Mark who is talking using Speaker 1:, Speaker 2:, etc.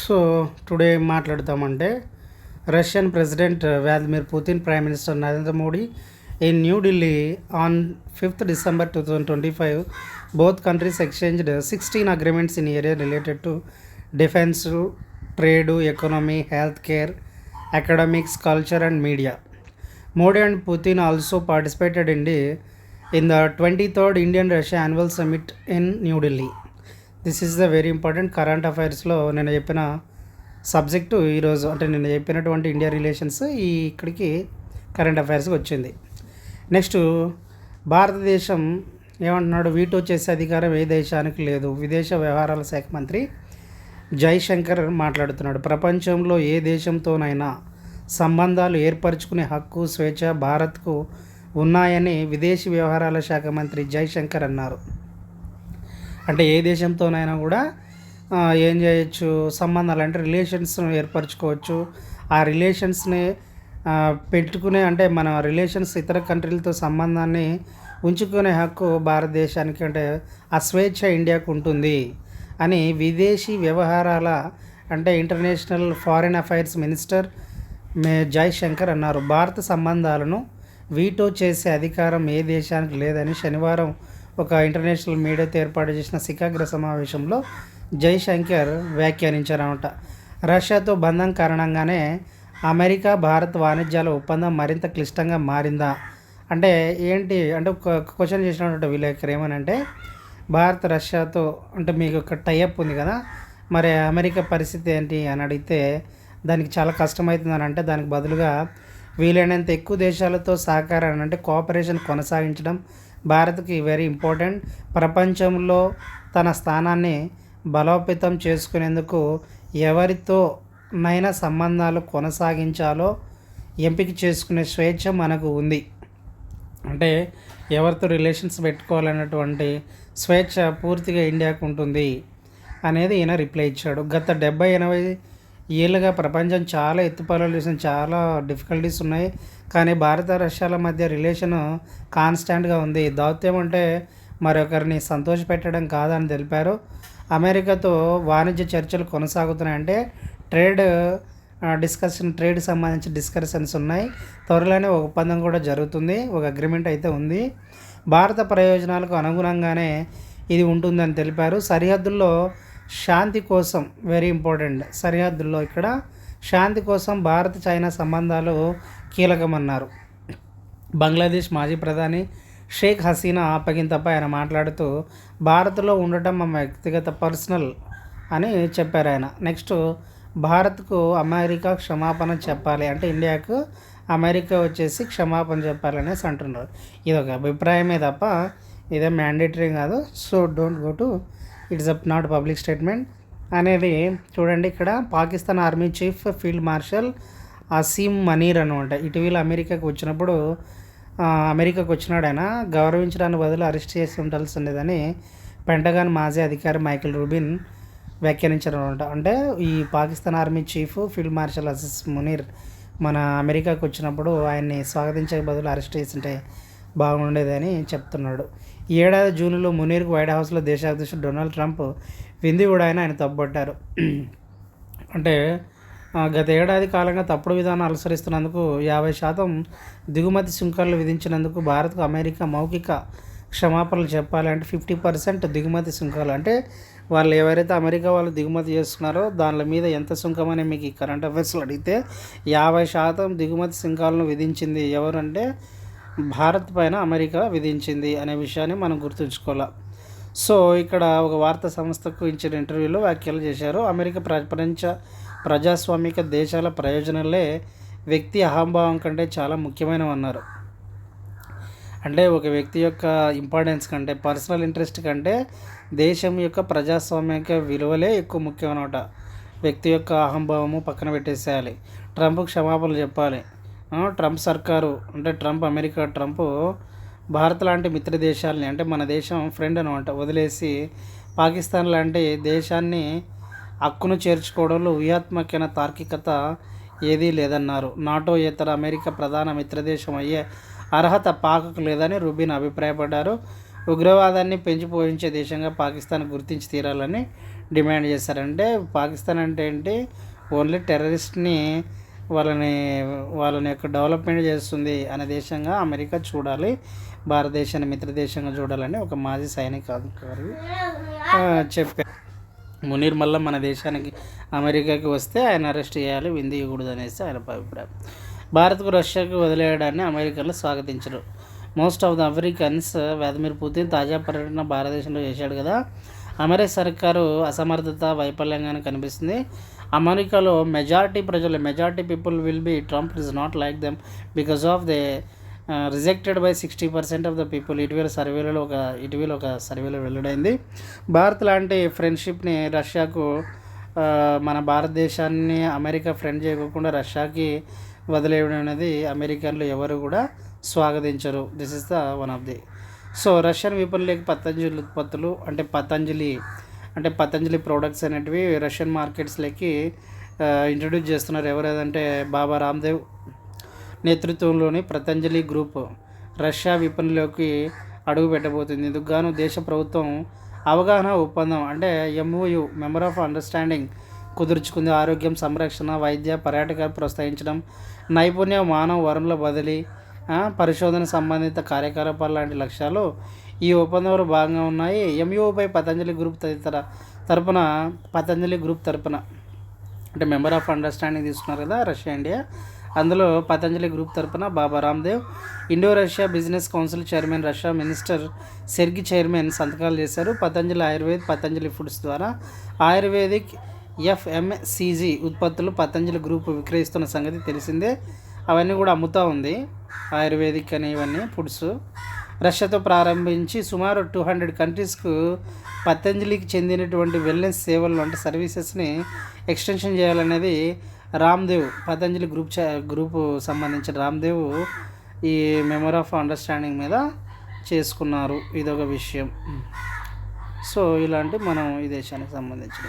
Speaker 1: So today ఏం మాట్లాడతామంటే Russian president Vladimir Putin, prime minister Narendra Modi in New Delhi on 5th December 2025 both countries exchanged 16 agreements in areas related to defense, trade, economy, healthcare, academics, culture and media. Modi and Putin also participated in the 23rd Indian-Russia Annual Summit in New Delhi. This is the very important current అఫైర్స్లో నేను చెప్పిన subject ఈరోజు అంటే నేను చెప్పినటువంటి India relations ఇక్కడికి current అఫైర్స్కి వచ్చింది. నెక్స్ట్ భారతదేశం ఏమంటున్నాడు, వీటో చేసే అధికారం ఏ దేశానికి లేదు. విదేశ వ్యవహారాల శాఖ మంత్రి జైశంకర్ మాట్లాడుతున్నాడు. ప్రపంచంలో ఏ దేశంతోనైనా సంబంధాలు ఏర్పరచుకునే హక్కు, స్వేచ్ఛ భారత్కు ఉన్నాయని విదేశీ వ్యవహారాల శాఖ మంత్రి జైశంకర్ అన్నారు. అంటే ఏ దేశంతోనైనా కూడా ఏం చేయొచ్చు, సంబంధాలు అంటే రిలేషన్స్ ఏర్పరచుకోవచ్చు. ఆ రిలేషన్స్ని పెట్టుకునే అంటే మన రిలేషన్స్ ఇతర కంట్రీలతో సంబంధాన్ని ఉంచుకునే హక్కు భారతదేశానికి అంటే ఆ స్వేచ్ఛ ఇండియాకు ఉంటుంది అని విదేశీ వ్యవహారాల అంటే international foreign affairs minister Jaishankar అన్నారు. భారత సంబంధాలను వీటో చేసే అధికారం ఏ దేశానికి లేదని శనివారం ఒక ఇంటర్నేషనల్ మీడియాతో ఏర్పాటు చేసిన శిఖరాగ్ర సమావేశంలో జైశంకర్ వ్యాఖ్యానించారన్నమాట. రష్యాతో బంధం కారణంగానే అమెరికా భారత్ వాణిజ్యాల ఒప్పందం మరింత క్లిష్టంగా మారిందా అంటే ఏంటి అంటే క్వశ్చన్ చేసినటువంటి విలేకరు ఏమనంటే, భారత్ రష్యాతో అంటే మీకు ఒక టైఅప్ ఉంది కదా, మరి అమెరికా పరిస్థితి ఏంటి అని అడిగితే దానికి చాలా కష్టమవుతుందని అంటే దానికి బదులుగా వీలైనంత ఎక్కువ దేశాలతో సహకారాన్ని అంటే కోఆపరేషన్ కొనసాగించడం భారత్కి వెరీ ఇంపార్టెంట్. ప్రపంచంలో తన స్థానాన్ని బలోపేతం చేసుకునేందుకు ఎవరితోనైనా సంబంధాలు కొనసాగించాలో ఎంపిక చేసుకునే స్వేచ్ఛ మనకు ఉంది. అంటే ఎవరితో రిలేషన్స్ పెట్టుకోవాలన్నటువంటి స్వేచ్ఛ పూర్తిగా ఇండియాకు ఉంటుంది అనేది ఈయన రిప్లై ఇచ్చాడు. గత 70-80 ఏళ్ళుగా ప్రపంచం చాలా ఎత్తుపల్లాలు చూసిన చాలా డిఫికల్టీస్ ఉన్నాయి, కానీ భారత రష్యాల మధ్య రిలేషన్ కాన్స్టాంట్గా ఉంది. దౌత్యం అంటే మరొకరిని సంతోషపెట్టడం కాదని తెలిపారు. అమెరికాతో వాణిజ్య చర్చలు కొనసాగుతున్నాయంటే ట్రేడ్ సంబంధించి డిస్కషన్స్ ఉన్నాయి. త్వరలోనే ఒక ఒప్పందం కూడా జరుగుతుంది, ఒక అగ్రిమెంట్ అయితే ఉంది. భారత ప్రయోజనాలకు అనుగుణంగానే ఇది ఉంటుందని తెలిపారు. సరిహద్దుల్లో శాంతి కోసం వెరీ ఇంపార్టెంట్, సరిహద్దుల్లో ఇక్కడ శాంతి కోసం భారత్ చైనా సంబంధాలు కీలకమన్నారు. బంగ్లాదేశ్ మాజీ ప్రధాని షేక్ హసీనా అప్పగింతపై ఆయన మాట్లాడుతూ భారత్లో ఉండటం మా వ్యక్తిగత పర్సనల్ అని చెప్పారు ఆయన. నెక్స్ట్ భారత్కు అమెరికా క్షమాపణ చెప్పాలి అంటే ఇండియాకు అమెరికా వచ్చేసి క్షమాపణ చెప్పాలనేసి అంటున్నారు. ఇది ఒక అభిప్రాయమే తప్ప ఇదే మ్యాండేటరీ కాదు. So don't go to it's up not public statement అనేది. చూడండి ఇక్కడ Pakistan army chief field marshal Asim Munir అనమాట ఇటీవల అమెరికాకు వచ్చినాడు. ఆయన గౌరవించడానికి బదులు అరెస్ట్ చేసి ఉండాల్సిందేదని పెంటగాన్ మాజీ అధికారి మైకేల్ రూబిన్ వ్యాఖ్యానించారు అనమాట. అంటే ఈ Pakistan army chief field marshal Asim Munir మన అమెరికాకు వచ్చినప్పుడు ఆయన్ని స్వాగతించే బదులు అరెస్ట్ చేసింటే బాగుండేదని చెప్తున్నాడు. ఈ ఏడాది జూన్లో మునీర్కు వైట్ హౌస్లో దేశాధ్యక్షుడు డొనాల్డ్ ట్రంప్ విందు కూడా ఆయన తప్పుపట్టారు. అంటే గత ఏడాది కాలంగా తప్పుడు విధానాలు అనుసరిస్తున్నందుకు 50% దిగుమతి సుంకాలు విధించినందుకు భారత్కు అమెరికా మౌఖిక క్షమాపణలు చెప్పాలి. అంటే 50% దిగుమతి సుంకాలు అంటే వాళ్ళు ఎవరైతే అమెరికా వాళ్ళు దిగుమతి చేస్తున్నారో దాని మీద ఎంత సుంకం అని మీకు కరెంట్ అఫైర్స్లో అడిగితే 50% దిగుమతి సుంకాలను విధించింది ఎవరంటే భారత్ పైన అమెరికా విధించింది అనే విషయాన్ని మనం గుర్తుంచుకోవాలి. సో ఇక్కడ ఒక వార్తా సంస్థకు ఇచ్చిన ఇంటర్వ్యూలో వ్యాఖ్యలు చేశారు. అమెరికా ప్రజాస్వామిక దేశాల ప్రయోజనాలే వ్యక్తి అహంభావం కంటే చాలా ముఖ్యమైనవన్నారు. అంటే ఒక వ్యక్తి యొక్క ఇంపార్టెన్స్ కంటే పర్సనల్ ఇంట్రెస్ట్ కంటే దేశం యొక్క ప్రజాస్వామిక విలువలే ఎక్కువ ముఖ్యం అన్నమాట. వ్యక్తి యొక్క అహంభావము పక్కన పెట్టేసేయాలి. ట్రంప్ క్షమాపణలు చెప్పాలి. ట్రంప్ సర్కారు అంటే ట్రంప్ భారత్ లాంటి మిత్ర దేశాలని అంటే మన దేశం ఫ్రెండ్ అనమాట వదిలేసి పాకిస్తాన్ లాంటి దేశాన్ని హక్కును చేర్చుకోవడంలో వ్యూహాత్మకమైన తార్కికత ఏదీ లేదన్నారు. నాటో ఇతర అమెరికా ప్రధాన మిత్రదేశం అయ్యే అర్హత పాక్కు లేదని రూబిన్ అభిప్రాయపడ్డారు. ఉగ్రవాదాన్ని పెంచి పోషించే దేశంగా పాకిస్తాన్ గుర్తించి తీరాలని డిమాండ్ చేశారంటే పాకిస్తాన్ అంటే ఏంటి, ఓన్లీ టెర్రరిస్ట్ని వాళ్ళని యొక్క డెవలప్మెంట్ చేస్తుంది అనే దేశంగా అమెరికా చూడాలి, భారతదేశాన్ని మిత్ర దేశంగా చూడాలని ఒక మాజీ సైనిక అధికారి చెప్పారు. మునీర్ మళ్ళీ మన దేశానికి అమెరికాకి వస్తే ఆయన అరెస్ట్ చేయాలి, విందీయకూడదు అనేసి ఆయన అభిప్రాయం. భారత్కు రష్యాకు వదిలేయడాన్ని అమెరికాలో స్వాగతించరు. Most of the Americans Vladimir Putin తాజా పర్యటన భారతదేశంలో చేశాడు కదా, అమెరికా సర్కారు అసమర్థత వైఫల్యంగానే కనిపిస్తుంది. అమెరికాలో majority people will be Trump is not like them because of they rejected by 60% of the people. ఇటీవల ఒక సర్వేలో వెల్లడైంది. భారత్ లాంటి ఫ్రెండ్షిప్ని రష్యాకు మన భారతదేశాన్ని అమెరికా ఫ్రెండ్ చేయకుండా రష్యాకి వదిలేయడం అనేది అమెరికన్లు ఎవరు కూడా స్వాగతించరు. This is the one of the. So Russian విపణులకి పతంజలి ఉత్పత్తులు అంటే పతంజలి ప్రోడక్ట్స్ అనేటివి రష్యన్ మార్కెట్స్లోకి ఇంట్రడ్యూస్ చేస్తున్నారు. ఎవరేదంటే బాబా రామ్దేవ్ నేతృత్వంలోని పతంజలి గ్రూప్ రష్యా విపణిలోకి అడుగు పెట్టబోతుంది. ఇందుకు గాను దేశ ప్రభుత్వం అవగాహన ఒప్పందం అంటే MOU మెమర్ ఆఫ్ అండర్స్టాండింగ్ కుదుర్చుకుంది. ఆరోగ్యం, సంరక్షణ, వైద్య, పర్యాటకాలు ప్రోత్సహించడం, నైపుణ్య, మానవ వనరుల బదిలీ, పరిశోధన సంబంధిత కార్యకలాపాలు లాంటి లక్ష్యాలు ఈ ఒప్పందంలో భాగంగా ఉన్నాయి. MOUపై పతంజలి గ్రూప్ తరపున అంటే మెంబర్ ఆఫ్ అండర్స్టాండింగ్ తీసుకున్నారు కదా రష్యా ఇండియా, అందులో పతంజలి గ్రూప్ తరపున Baba Ramdev, Indo Russia business council chairman, Russia minister Sergei chairman సంతకాలు చేశారు. పతంజలి ఫుడ్స్ ద్వారా ఆయుర్వేదిక్ FMCG ఉత్పత్తులు పతంజలి గ్రూప్ విక్రయిస్తున్న సంగతి తెలిసిందే. అవన్నీ కూడా అమ్ముతూ ఉంది, ఆయుర్వేదిక్ అని ఇవన్నీ ఫుడ్స్. రష్యాతో ప్రారంభించి సుమారు 200 కంట్రీస్కు పతంజలికి చెందినటువంటి వెల్నెస్ సేవలు అంటే సర్వీసెస్ని ఎక్స్టెన్షన్ చేయాలనేది రామ్దేవ్ పతంజలి గ్రూపు సంబంధించిన రామ్దేవ్ ఈ మెమర్ ఆఫ్ అండర్స్టాండింగ్ మీద చేసుకున్నారు. ఇదొక విషయం. సో ఇలాంటి మనం ఈ దేశానికి సంబంధించిన